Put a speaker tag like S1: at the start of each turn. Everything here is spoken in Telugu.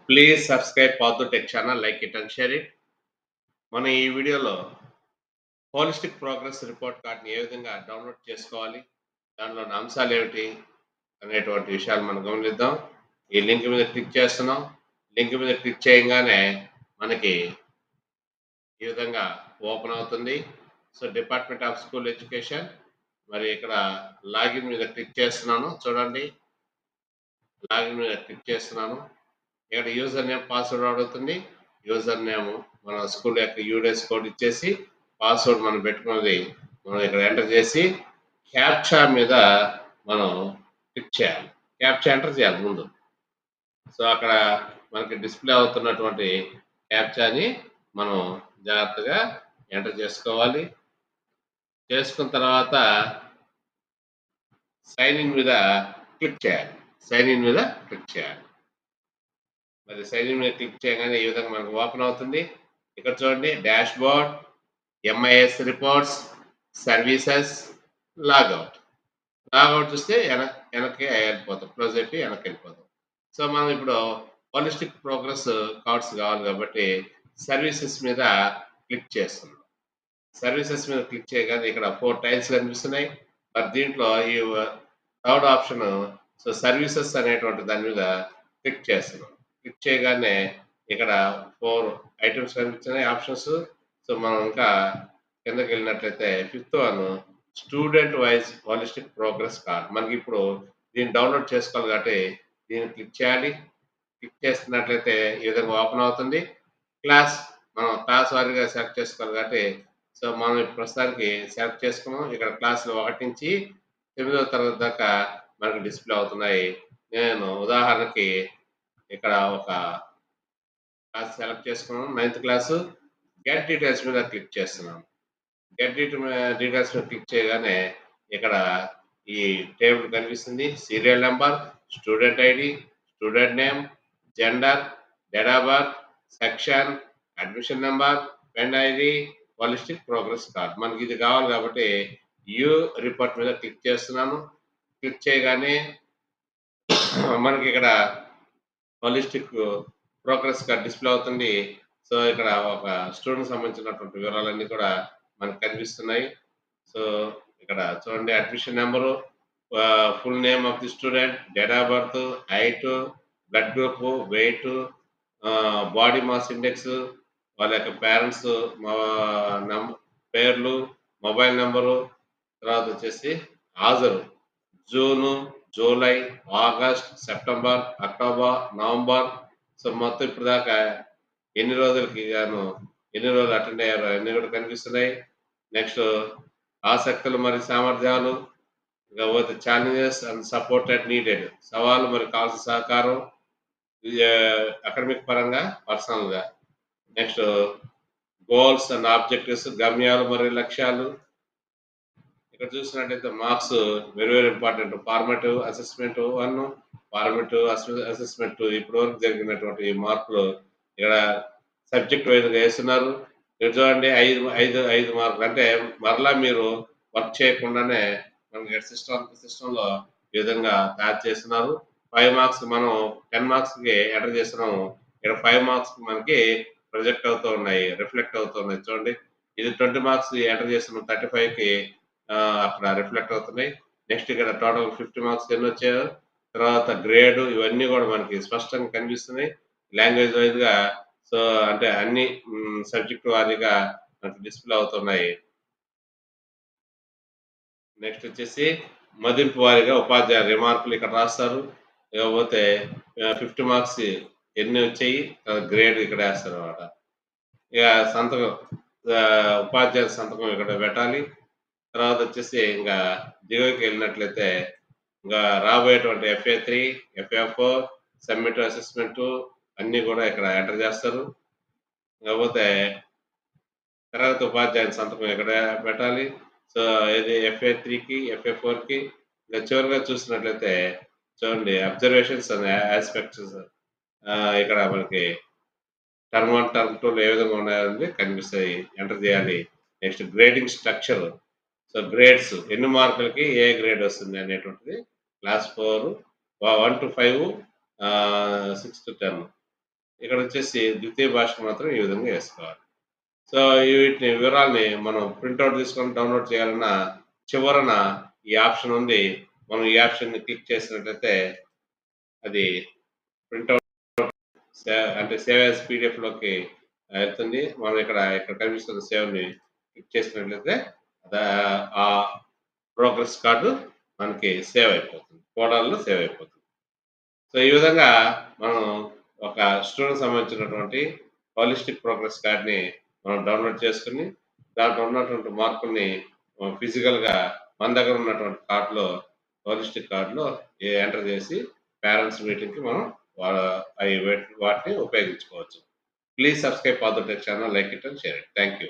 S1: Please subscribe Paathu tech channel, like it and share it. మనం ఈ వీడియోలో హోలిస్టిక్ ప్రోగ్రెస్ రిపోర్ట్ కార్డ్‌ని ఏ విధంగా డౌన్‌లోడ్ చేసుకోవాలి, దానిలోని అంశాలు ఏమిటి అనేటువంటి విషయాలు మనం గమనిద్దాం. ఈ లింక్ మీద క్లిక్ చేస్తున్నాం. లింక్ మీద క్లిక్ చేయంగానే మనకి ఈ విధంగా ఓపెన్ అవుతుంది. So, department of school education. మరి ఇక్కడ లాగిన్ మీద క్లిక్ చేస్తున్నాను. చూడండి, లాగిన్ మీద క్లిక్ చేస్తున్నాను. ఇక్కడ యూజర్ నేమ్, పాస్వర్డ్ అడుగుతుంది. యూజర్ నేమ్ మన స్కూల్ యొక్క యూడిఎస్ కోడ్ ఇచ్చేసి, పాస్వర్డ్ మనం పెట్టుకున్నది మనం ఇక్కడ ఎంటర్ చేసి, క్యాప్చా మీద మనం క్లిక్ చేయాలి. క్యాప్చా ఎంటర్ చేయాలి ముందు. సో, అక్కడ మనకి డిస్‌ప్లే అవుతున్నటువంటి క్యాప్చాని మనం జాగ్రత్తగా ఎంటర్ చేసుకోవాలి. చేసుకున్న తర్వాత సైన్ ఇన్ మీద క్లిక్ చేయాలి. సైన్ ఇన్ మీద క్లిక్ చేయాలి. మరి సైన్ ఇన్ మీద క్లిక్ చేయగానే ఈ విధంగా మనకు ఓపెన్ అవుతుంది. ఇక్కడ చూడండి, dashboard, MIS reports, services, logout. Logout చూస్తే వెనక్కి వెళ్ళిపోతాం. క్లోజ్ అయిపోయి వెనక్కి వెళ్ళిపోతాం. సో, మనం ఇప్పుడు హోలిస్టిక్ ప్రోగ్రెస్ కార్డ్స్ కావాలి కాబట్టి సర్వీసెస్ మీద క్లిక్ చేస్తున్నాం. సర్వీసెస్ మీద క్లిక్ చేయగానే ఇక్కడ 4 టైల్స్ కనిపిస్తున్నాయి. మరి దీంట్లో ఈ థర్డ్ ఆప్షన్, సో, సర్వీసెస్ అనేటువంటి దాని మీద క్లిక్ చేస్తున్నాం. క్లిక్ చేయగానే ఇక్కడ 4 ఐటమ్స్ కనిపిస్తున్నాయి, ఆప్షన్స్. సో, మనం ఇంకా కిందకి వెళ్ళినట్లయితే fifth one, student wise holistic progress card. మనకి ఇప్పుడు దీన్ని డౌన్లోడ్ చేసుకోవాలి కాబట్టి దీన్ని క్లిక్ చేయాలి. క్లిక్ చేస్తున్నట్లయితే ఈ విధంగా ఓపెన్ అవుతుంది. మనం క్లాస్ వారీగా సెలెక్ట్ చేసుకోవాలి కాబట్టి, సో, మనం ఇప్పుడు ప్రస్తుతానికి సెలెక్ట్ చేసుకున్నాం. ఇక్కడ క్లాసులు 1 నుంచి 8వ తరగతి దాకా మనకు డిస్‌ప్లే అవుతున్నాయి. నేను ఉదాహరణకి ఇక్కడ ఒక క్లాస్ సెలెక్ట్ చేసుకున్నాను. Ninth class. గెట్ డీటెయిల్స్ మీద క్లిక్ చేస్తున్నాను. డీటెయిల్స్ మీద క్లిక్ చేయగానే ఇక్కడ ఈ టేబుల్ కనిపిస్తుంది. Serial number, student ID, student name, gender, date of birth, section, admission number, pen ID, holistic progress card. మనకి ఇది కావాలి కాబట్టి వ్యూ రిపోర్ట్ మీద క్లిక్ చేస్తున్నాను. క్లిక్ చేయగానే మనకి ఇక్కడ హోలిస్టిక్ ప్రోగ్రెస్ కార్డ్ డిస్‌ప్లే అవుతుంది. సో, ఇక్కడ ఒక స్టూడెంట్‌కి సంబంధించినటువంటి వివరాలన్నీ కూడా మనకు కనిపిస్తున్నాయి. సో, ఇక్కడ చూడండి, admission number, full name of the student, date of birth, height, blood group, weight, body mass index, వాళ్ళ యొక్క పేరెంట్స్ పేర్లు, మొబైల్ నంబరు, తర్వాత వచ్చేసి హాజరు, June, July, August, September, October, November. So, మొత్తం ఇప్పటిదాకా ఎన్ని రోజులకి గాను ఎన్ని రోజులు అటెండ్ అయ్యారో అన్నీ కూడా కనిపిస్తున్నాయి. నెక్స్ట్ ఆసక్తులు మరియు సామర్థ్యాలు, ఇకపోతే ఛాలెంజెస్ అండ్ సపోర్టెడ్ నీడెడ్, సవాలు మరియు కావాల్సిన సహకారం, అకాడమిక్ పరంగా, పర్సనల్‌గా. నెక్స్ట్ గోల్స్ అండ్ ఆబ్జెక్టివ్స్, గమ్యాలు మరియు లక్ష్యాలు. ఇక్కడ చూసినట్టయితే marks very very important. Formative assessment 1, formative assessment 2. ఇప్పటి వరకు జరిగినటువంటి మార్కులు ఇక్కడ సబ్జెక్ట్ వైజ్‌గా వేస్తున్నారు. ఇక్కడ చూడండి, 5 మార్కులు. అంటే మరలా మీరు వర్క్ చేయకుండానే మనకి సిస్టమ్‌లో ఈ విధంగా తయారు చేస్తున్నారు. 5 మార్క్స్ మనం 10 మార్క్స్‌కి ఎంటర్ చేస్తున్నాము. ఇక్కడ 5 మార్క్స్ మనకి ప్రొజెక్ట్ అవుతూ ఉన్నాయి, రిఫ్లెక్ట్ అవుతూ ఉన్నాయి. చూడండి, ఇది 20 మార్క్స్ ఎంటర్ చేస్తున్నాం, 35కి అక్కడ రిఫ్లెక్ట్ అవుతున్నాయి. నెక్స్ట్ ఇక్కడ టోటల్ 50 మార్క్స్ ఎన్నొచ్చాయో, తర్వాత గ్రేడ్, ఇవన్నీ కూడా మనకి స్పష్టంగా కనిపిస్తున్నాయి. లాంగ్వేజ్ వైస్‌గా, సో, అంటే అన్ని సబ్జెక్ట్ వారీగా మనకి డిస్‌ప్లే అవుతున్నాయి. నెక్స్ట్ వచ్చేసి మదింపు వారీగా ఉపాధ్యాయుల రిమార్కులు ఇక్కడ రాస్తారు. ఇకపోతే 50 మార్క్స్ ఎన్ని వచ్చాయి, గ్రేడ్ ఇక్కడ వేస్తారనమాట. ఇక సంతకం, ఉపాధ్యాయుల సంతకం ఇక్కడ పెట్టాలి. తర్వాత వచ్చేసి ఇంకా దిగువకి వెళ్ళినట్లయితే ఇంకా రాబోయేటువంటి FA3, FA4, సమ్మేటివ్ అసెస్మెంట్ అన్నీ కూడా ఇక్కడ ఎంటర్ చేస్తారు. కాకపోతే తరగతి ఉపాధ్యాయుని సంతకం ఎక్కడ పెట్టాలి. సో, ఇది FA3కి, FA4కి. ఇంకా చివరిగా చూసినట్లయితే చూడండి, అబ్జర్వేషన్స్ అండ్ యాస్పెక్ట్స్, ఇక్కడ మనకి టర్మ్ 1, టర్మ్ 2 ఏ విధంగా ఉన్నాయనేది కనిపిస్తాయి, ఎంటర్ చేయాలి. Next grading structure. So, grades ఎన్ని మార్కులకి ఏ గ్రేడ్ వస్తుంది అనేటువంటిది క్లాస్ 4, 1-5, 6-10. ఇక్కడ వచ్చేసి ద్వితీయ భాషకు మాత్రం ఈ విధంగా వేసుకోవాలి. సో వీటిని వివరాల్ని మనం ప్రింట్అవుట్ తీసుకొని డౌన్లోడ్ చేయాలన్నా చివరన ఈ ఆప్షన్ ఉంది. మనం ఈ ఆప్షన్‌ని క్లిక్ చేసినట్లయితే అది ప్రింట్అవుట్ అంటే సేవ్ యాస్ పీడిఎఫ్‌లోకి వెళ్తుంది. మనం ఇక్కడ కనిపిస్తున్న సేవ్‌ని క్లిక్ చేసినట్లయితే ఆ ప్రోగ్రెస్ కార్డు మనకి సేవ్ అయిపోతుంది. ఫోల్డర్‌లో సేవ్ అయిపోతుంది. సో, ఈ విధంగా మనం ఒక స్టూడెంట్‌కి సంబంధించినటువంటి హోలిస్టిక్ ప్రోగ్రెస్ కార్డ్‌ని మనం డౌన్‌లోడ్ చేసుకొని, దాంట్లో ఉన్నటువంటి మార్కుల్ని ఫిజికల్‌గా మన దగ్గర ఉన్నటువంటి కార్డ్‌లో హోలిస్టిక్ కార్డ్‌లో ఎంటర్ చేసి పేరెంట్స్ మీటింగ్‌కి మనం వా అయి వాటిని ఉపయోగించుకోవచ్చు. Please subscribe for the tech channel, like it and share it. Thank you.